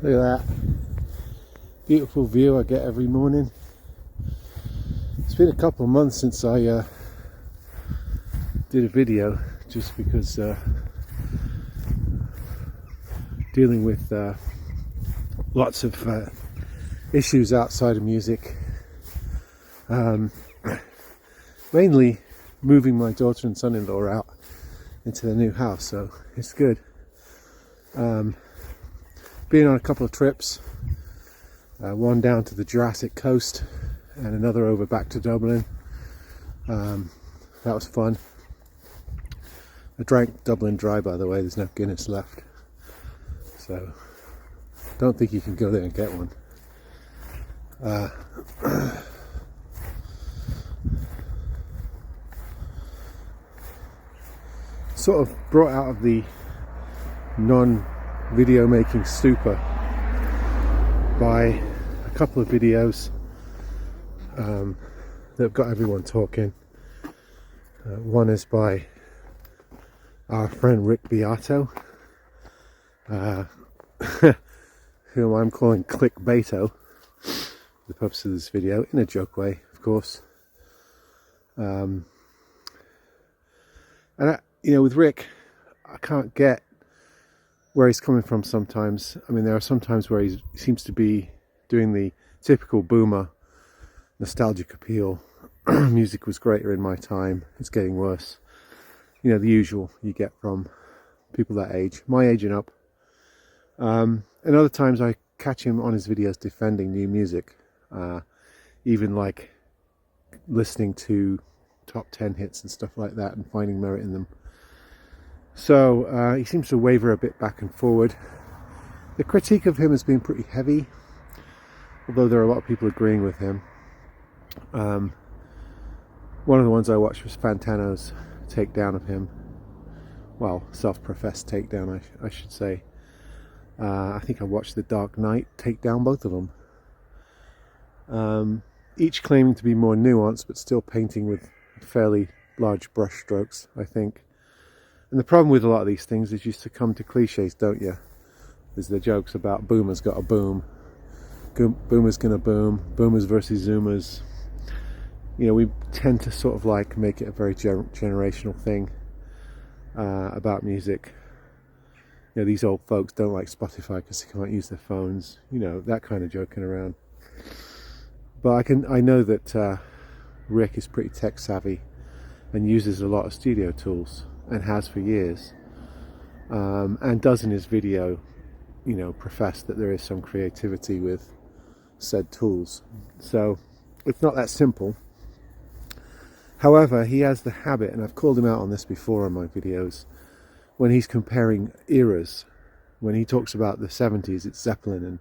Look at that beautiful view I get every morning. It's been a couple of months since I did a video, just because dealing with lots of issues outside of music, mainly moving my daughter and son-in-law out into the new house, so it's good. Been on a couple of trips, one down to the Jurassic Coast and another over back to Dublin. That was fun. I drank Dublin Dry, by the way. There's no Guinness left, so don't think you can go there and get one. Sort of brought out of the non-video making stupor by a couple of videos that have got everyone talking. One is by our friend Beato, whom I'm calling Baito, the purpose of this video, in a joke way, of course. And with Rick, I can't get where he's coming from sometimes. I mean, there are some times where he seems to be doing the typical boomer nostalgic appeal. Music was greater in my time, it's getting worse. The usual you get from people that age, my age and up. And other times I catch him on his videos defending new music, even like listening to top 10 hits and stuff like that and finding merit in them. So he seems to waver a bit back and forward. The critique of him has been pretty heavy, although there are a lot of people agreeing with him. One of the ones I watched was Fantano's takedown of him. Well, self-professed takedown, I should say. I think I watched The Dark Knight take down both of them. Each claiming to be more nuanced, but still painting with fairly large brush strokes, I think. And the problem with a lot of these things is you succumb to cliches, don't you? There's the jokes about boomers got a boom, boomers gonna boom, boomers versus zoomers. We tend to sort of like make it a very generational thing about music. These old folks don't like Spotify because they can't use their phones. That kind of joking around. But I know that Rick is pretty tech savvy and uses a lot of studio tools, and has for years, and does in his video, profess that there is some creativity with said tools. So it's not that simple. However, he has the habit, and I've called him out on this before on my videos, when he's comparing eras. When he talks about the 70s, it's Zeppelin, and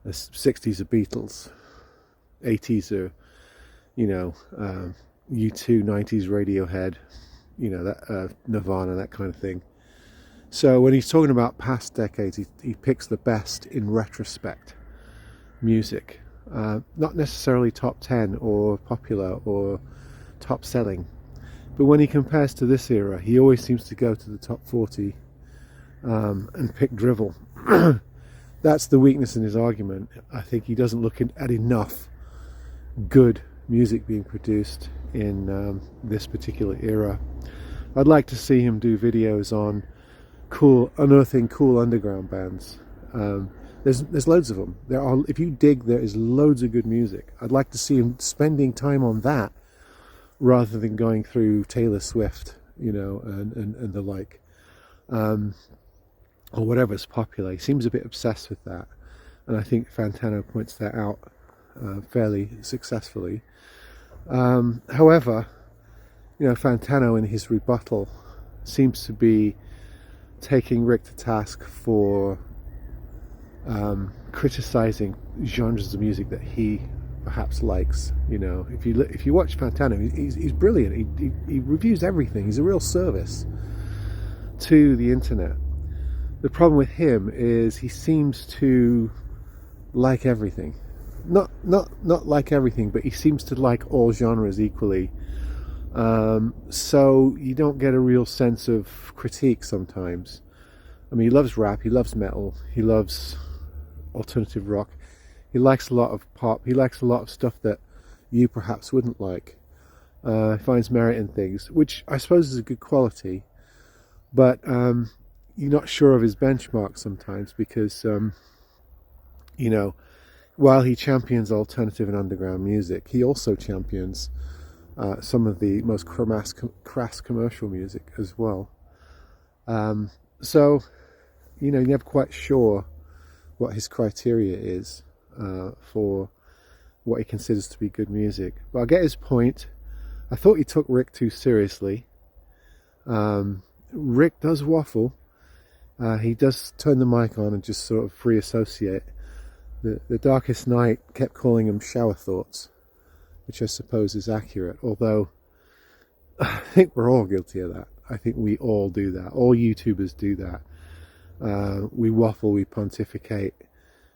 the 60s are Beatles, 80s are, U2, 90s Radiohead, that Nirvana, that kind of thing. So when he's talking about past decades, he picks the best in retrospect music, not necessarily top 10 or popular or top selling, but when he compares to this era, he always seems to go to the top 40 and pick drivel. That's the weakness in his argument. I think he doesn't look at enough good music being produced in this particular era. I'd like to see him do videos on unearthing cool underground bands. There's loads of them. If you dig, there is loads of good music. I'd like to see him spending time on that rather than going through Taylor Swift, and the like, or whatever's popular. He seems a bit obsessed with that, and I think Fantano points that out fairly successfully. However, Fantano in his rebuttal seems to be taking Rick to task for criticizing genres of music that he perhaps likes. If you watch Fantano, he's brilliant. He reviews everything. He's a real service to the internet. The problem with him is he seems to like everything. Not like everything, but he seems to like all genres equally. So you don't get a real sense of critique sometimes. I mean, he loves rap, he loves metal, he loves alternative rock. He likes a lot of pop. He likes a lot of stuff that you perhaps wouldn't like. He finds merit in things, which I suppose is a good quality. But you're not sure of his benchmark sometimes because, while he champions alternative and underground music, he also champions some of the most crass commercial music as well. So, you're never quite sure what his criteria is for what he considers to be good music. But I get his point. I thought he took Rick too seriously. Rick does waffle. He does turn the mic on and just sort of free associate. The Darkest Night kept calling them shower thoughts, which I suppose is accurate, although I think we're all guilty of that. I think we all do that. All YouTubers do that. We waffle, we pontificate,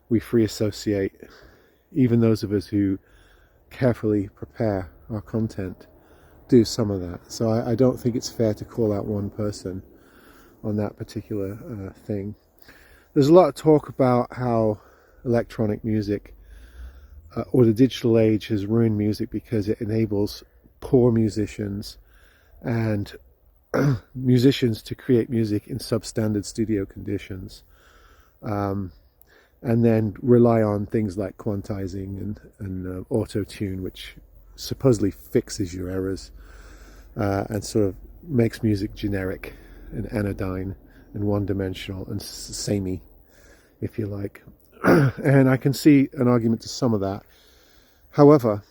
we free associate. Even those of us who carefully prepare our content do some of that. So I don't think it's fair to call out one person on that particular thing. There's a lot of talk about how electronic music or the digital age has ruined music because it enables poor musicians and musicians to create music in substandard studio conditions, and then rely on things like quantizing and auto-tune, which supposedly fixes your errors and sort of makes music generic and anodyne and one-dimensional and samey, if you like. And I can see an argument to some of that. However,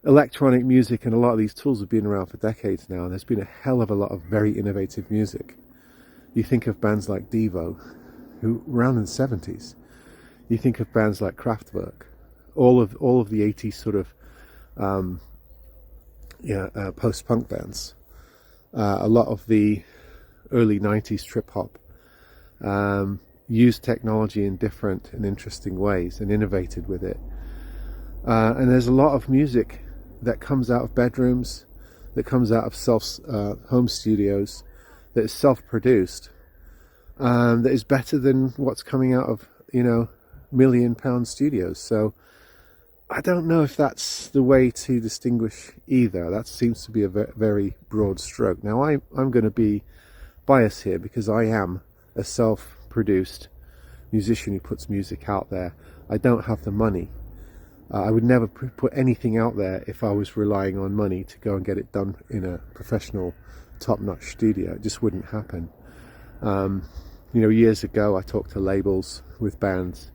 electronic music and a lot of these tools have been around for decades now, and there's been a hell of a lot of very innovative music. You think of bands like Devo, who were around in the 70s. You think of bands like Kraftwerk, all of the 80s sort of post-punk bands. A lot of the early 90s trip-hop used technology in different and interesting ways and innovated with it. And there's a lot of music that comes out of bedrooms, that comes out of home studios, that is self-produced, that is better than what's coming out of, £1,000,000 studios. So I don't know if that's the way to distinguish either. That seems to be a very broad stroke. Now I'm going to be biased here because I am a self-produced musician who puts music out there. I don't have the money. I would never put anything out there if I was relying on money to go and get it done in a professional, top-notch studio. It just wouldn't happen. Years ago I talked to labels with bands,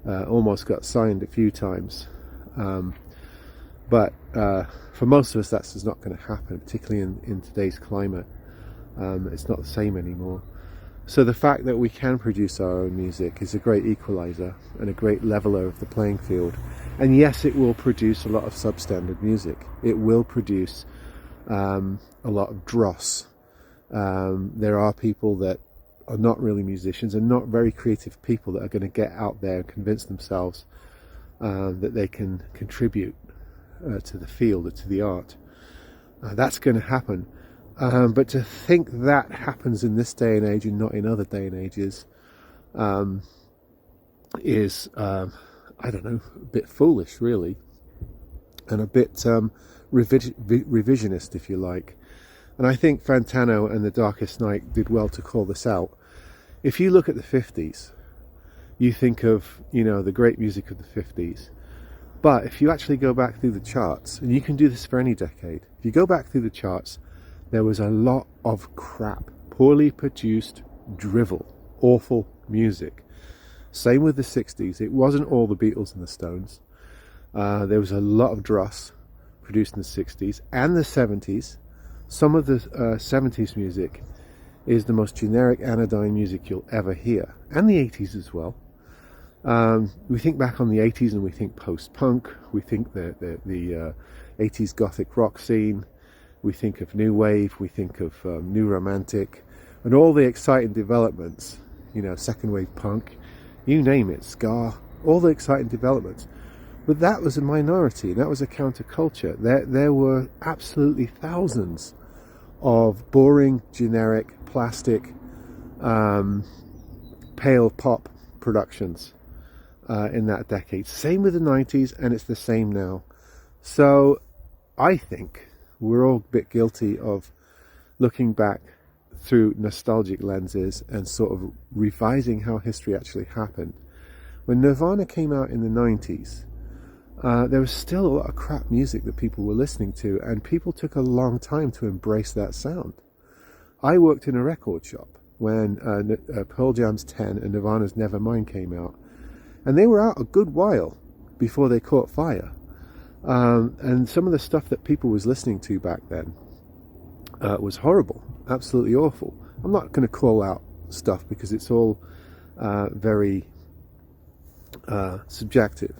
almost got signed a few times. But for most of us that's just not going to happen, particularly in today's climate. It's not the same anymore. So the fact that we can produce our own music is a great equalizer and a great leveler of the playing field. And yes, it will produce a lot of substandard music. It will produce a lot of dross. There are people that are not really musicians and not very creative people that are going to get out there and convince themselves that they can contribute to the field or to the art. That's going to happen. But to think that happens in this day and age and not in other day and ages is, I don't know, a bit foolish, really, and a bit revisionist, if you like. And I think Fantano and the Darkest Night did well to call this out. If you look at the 50s, you think of, the great music of the 50s. But if you actually go back through the charts, and you can do this for any decade, if you go back through the charts, there was a lot of crap, poorly produced drivel, awful music. Same with the 60s. It wasn't all the Beatles and the Stones. There was a lot of dross produced in the 60s and the 70s. Some of the 70s music is the most generic anodyne music you'll ever hear, and the 80s as well. We think back on the 80s and we think post-punk, we think the 80s gothic rock scene, we think of new wave, we think of new romantic, and all the exciting developments, second wave punk, you name it, ska, all the exciting developments. But that was a minority, that was a counterculture. There were absolutely thousands of boring, generic, plastic, pale pop productions in that decade. Same with the 90s, and it's the same now. So I think we're all a bit guilty of looking back through nostalgic lenses and sort of revising how history actually happened. When Nirvana came out in the 90s, there was still a lot of crap music that people were listening to, and people took a long time to embrace that sound. I worked in a record shop when Pearl Jam's 10 and Nirvana's Nevermind came out, and they were out a good while before they caught fire. And some of the stuff that people was listening to back then was horrible, absolutely awful. I'm not going to call out stuff because it's all very subjective.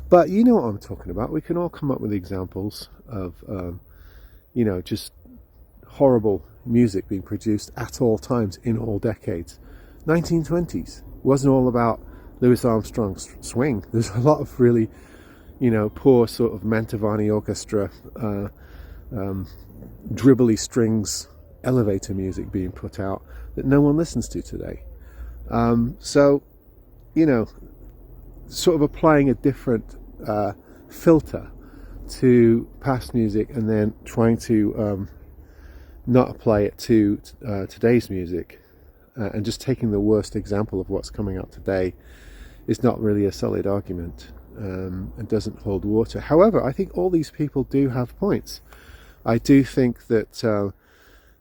But you know what I'm talking about. We can all come up with examples of, just horrible music being produced at all times in all decades. 1920s wasn't all about Louis Armstrong's swing. There's a lot of really, poor sort of Mantovani orchestra, dribbly strings, elevator music being put out that no one listens to today. So, sort of applying a different filter to past music and then trying to not apply it to today's music and just taking the worst example of what's coming out today is not really a solid argument and doesn't hold water. However, I think all these people do have points. I do think that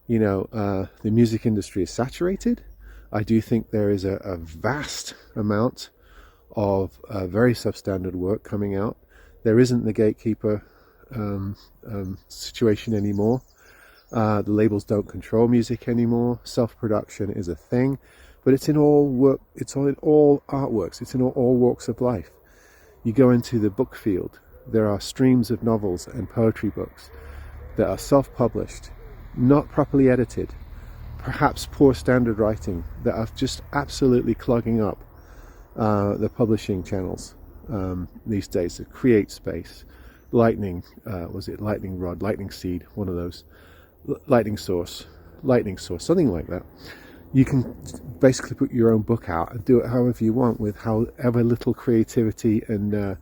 the music industry is saturated. I do think there is a vast amount of very substandard work coming out. There isn't the gatekeeper situation anymore. The labels don't control music anymore. Self-production is a thing, but it's in all work. It's in all artworks. It's in all walks of life. You go into the book field. There are streams of novels and poetry books that are self-published, not properly edited, perhaps poor standard writing, that are just absolutely clogging up the publishing channels these days. The Create Space, Lightning Rod, Lightning Seed, one of those, Lightning Source, something like that. You can basically put your own book out and do it however you want with however little creativity and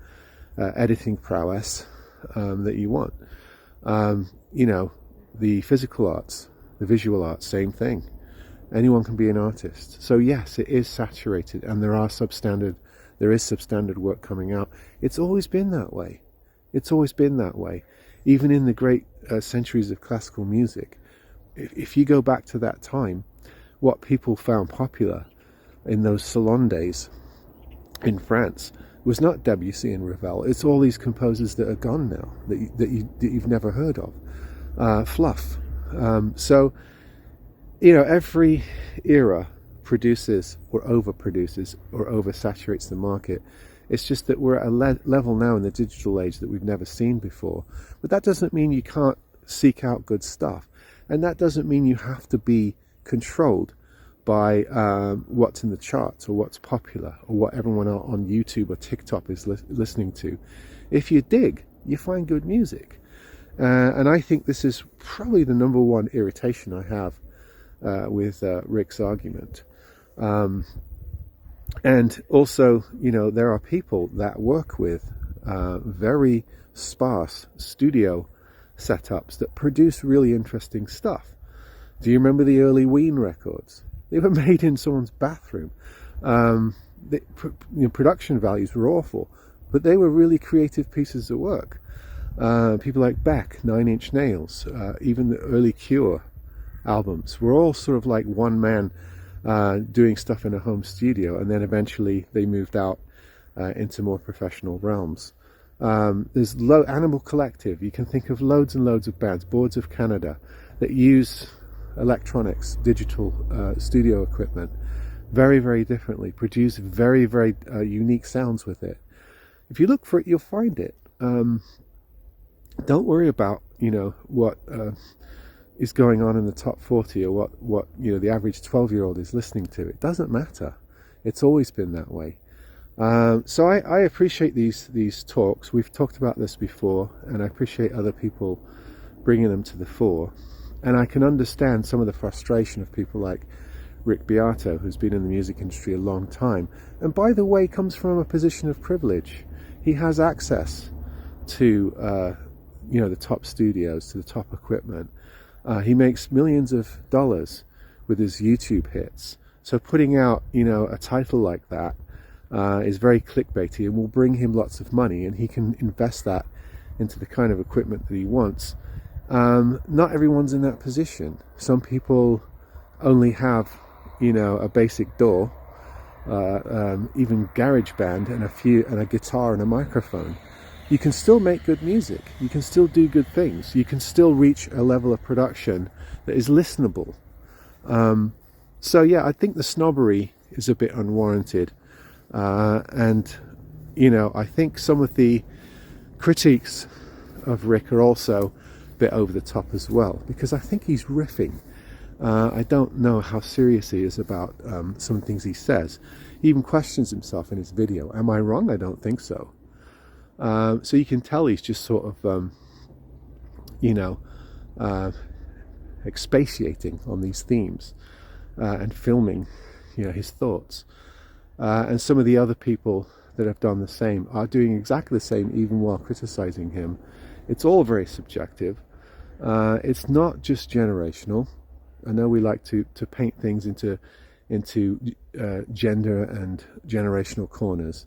editing prowess that you want. The physical arts, the visual arts, same thing. Anyone can be an artist. So yes, it is saturated, and there is substandard work coming out. It's always been that way. Even in the great centuries of classical music, if you go back to that time, what people found popular in those salon days in France was not Debussy and Ravel. It's all these composers that are gone now that you've never heard of. Fluff. So every era produces or overproduces or oversaturates the market. It's just that we're at a level now in the digital age that we've never seen before. But that doesn't mean you can't seek out good stuff. And that doesn't mean you have to be controlled by what's in the charts or what's popular or what everyone on YouTube or TikTok is listening to. If you dig, you find good music. And I think this is probably the number one irritation I have with Rick's argument. And also, there are people that work with very sparse studio setups that produce really interesting stuff. Do you remember the early Ween records? They were made in someone's bathroom. Production values were awful, but they were really creative pieces of work. People like Beck, Nine Inch Nails, even the early Cure albums were all sort of like one man doing stuff in a home studio, and then eventually they moved out into more professional realms. There's Animal Collective. You can think of loads and loads of bands, Boards of Canada, that use electronics, digital studio equipment very, very differently, produce very, very unique sounds with it. If you look for it, you'll find it. Don't worry about what is going on in the top 40 or what the average 12-year-old is listening to. It doesn't matter. It's always been that way. So I appreciate these talks. We've talked about this before, and I appreciate other people bringing them to the fore. And I can understand some of the frustration of people like Rick Beato, who's been in the music industry a long time, and by the way, comes from a position of privilege. He has access to the top studios, to the top equipment. He makes millions of dollars with his YouTube hits. So putting out, a title like that is very clickbaity and will bring him lots of money, and he can invest that into the kind of equipment that he wants. Not everyone's in that position. Some people only have, a basic DAW, even GarageBand, and a guitar and a microphone. You can still make good music. You can still do good things. You can still reach a level of production that is listenable. So yeah, I think the snobbery is a bit unwarranted. And I think some of the critiques of Rick are also a bit over the top as well, because I think he's riffing. I don't know how serious he is about some things he says. He even questions himself in his video. Am I wrong? I don't think so. So you can tell he's just sort of, expatiating on these themes and filming, his thoughts. And some of the other people that have done the same are doing exactly the same, even while criticizing him. It's all very subjective. It's not just generational. I know we like to paint things into gender and generational corners.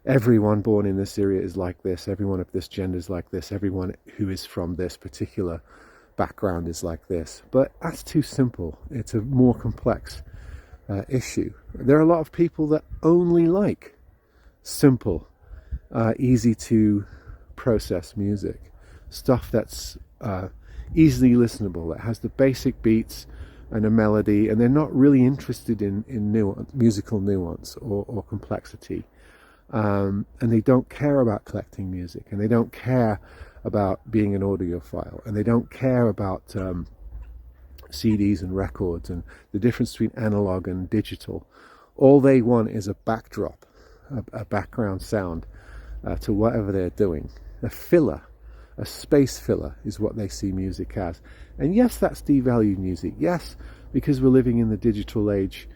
Everyone born in this area is like this. Everyone of this gender is like this. Everyone who is from this particular background is like this. But that's too simple. It's a more complex issue. There are a lot of people that only like simple, easy to process music. Stuff that's easily listenable, that has the basic beats and a melody, and they're not really interested in musical nuance or complexity. And they don't care about collecting music, and they don't care about being an audiophile, and they don't care about CDs and records and the difference between analog and digital. All they want is a backdrop, a background sound to whatever they're doing. A filler, a space filler is what they see music as. And yes, that's devalued music. Yes, because we're living in the digital age,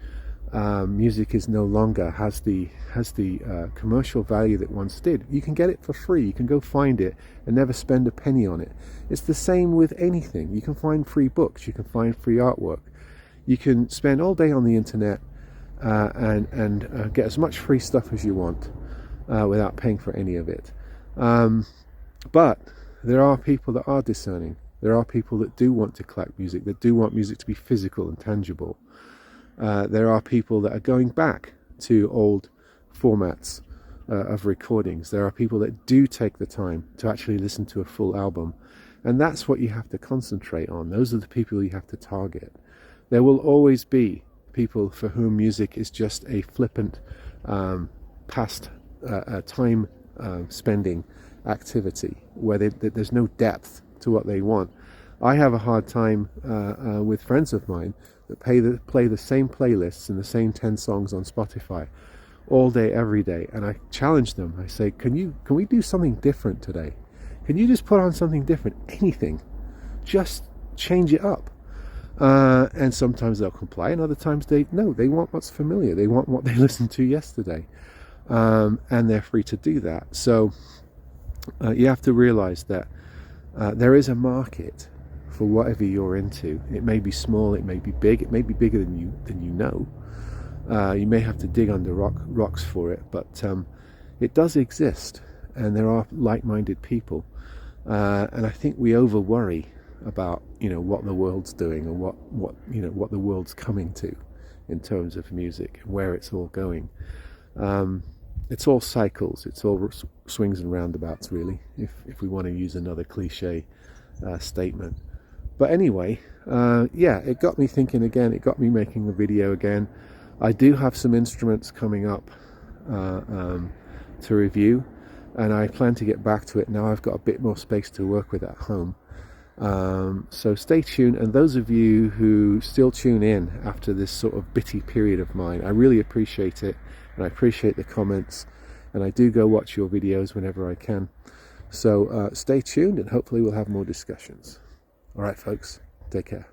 music is no longer has the commercial value that once did. You can get it for free. You can go find it and never spend a penny on it. It's the same with anything. You can find free books. You can find free artwork. You can spend all day on the internet and get as much free stuff as you want without paying for any of it. But there are people that are discerning. There are people that do want to collect music, that do want music to be physical and tangible. There are people that are going back to old formats of recordings. There are people that do take the time to actually listen to a full album. And that's what you have to concentrate on. Those are the people you have to target. There will always be people for whom music is just a flippant, past time spending activity, where there's no depth to what they want. I have a hard time with friends of mine that play the same playlists and the same 10 songs on Spotify all day, every day. And I challenge them. I say, can we do something different today? Can you just put on something different? Anything. Just change it up. And sometimes they'll comply, and other times they want what's familiar. They want what they listened to yesterday. And they're free to do that. So you have to realize that there is a market for whatever you're into. It may be small, it may be big, it may be bigger than you know. You may have to dig under rocks for it, but it does exist, and there are like-minded people. And I think we over worry about what the world's doing and what the world's coming to in terms of music and where it's all going. It's all cycles, it's all swings and roundabouts, really, if we want to use another cliche statement. But anyway, it got me thinking again. It got me making the video again. I do have some instruments coming up to review, and I plan to get back to it now I've got a bit more space to work with at home. So stay tuned, and those of you who still tune in after this sort of bitty period of mine, I really appreciate it, and I appreciate the comments, and I do go watch your videos whenever I can. So stay tuned, and hopefully we'll have more discussions. All right, folks, take care.